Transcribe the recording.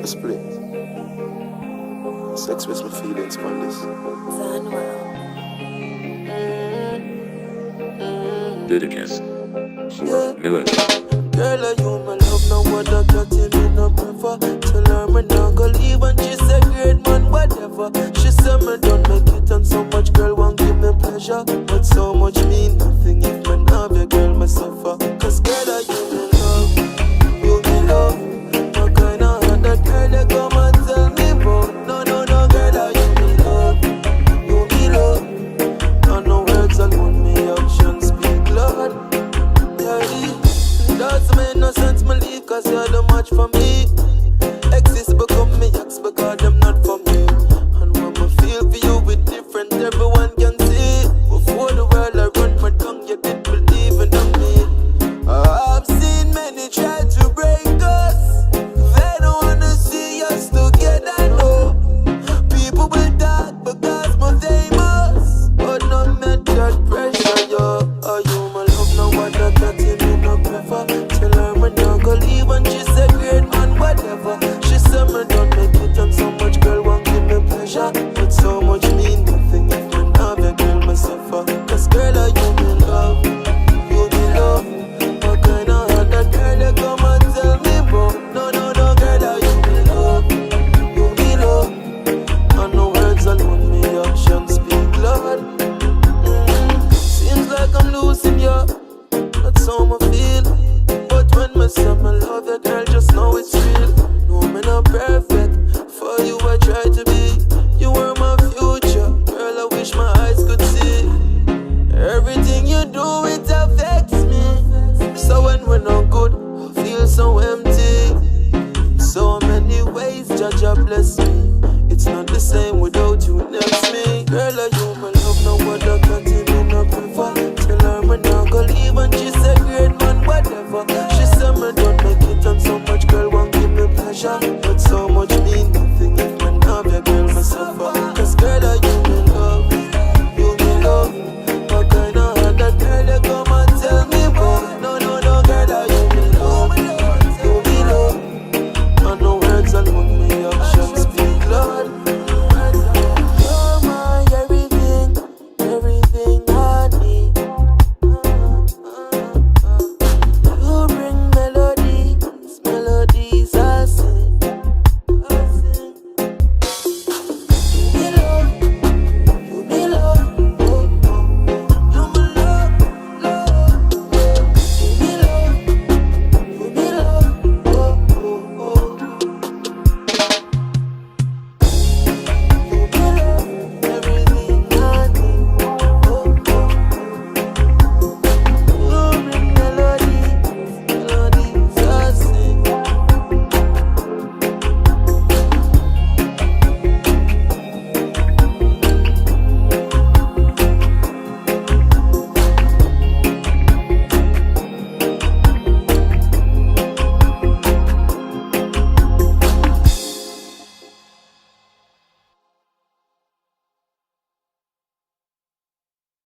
split. Let's express my feelings on this. Ludicrous. Yeah. Miller. Girl, are you my love? Now what I got in me no prefer. Tell her me not go leave and she say great man whatever. She said me don't make it and so much girl won't give me pleasure. But so much mean nothing if me not be girl me suffer. Cause girl, are you my love? You me love. What kind of heart that girl they come and tell me about? No, no, no, girl, are you me love? You me love. And no words alone, me actions speak loud. Doesn't make no sense me leave cause you're the match for me. Exes become me ex because them not for me. And what me feel for you is different, everyone can see. Before the world I run my tongue, you did believe in me. I've seen many try to break us. They don't wanna see us together, no. People will die because we're famous. But no matter pressure, yo. Are you my love? Now what I got in me no prefer. Tell her me not go leave and she said great man whatever. She said me don't make it and so much girl won't give me pleasure. But so much mean nothing if me not be girl me suffer. Cause girl are you me love, you me love. What kind of heart that girl they come and tell me about? No, no, no, girl are you me love, you me love. And no words alone, me actions speak loud. Seems like I'm losing you, that's how I feel. But when me say me love you, girl, just know it's real. No, me not perfect, for you I try to be. You were my future, girl, I wish my eyes could see. Everything you do, it affects me. So when we're not good, I feel so empty. So many ways, Jah bless me.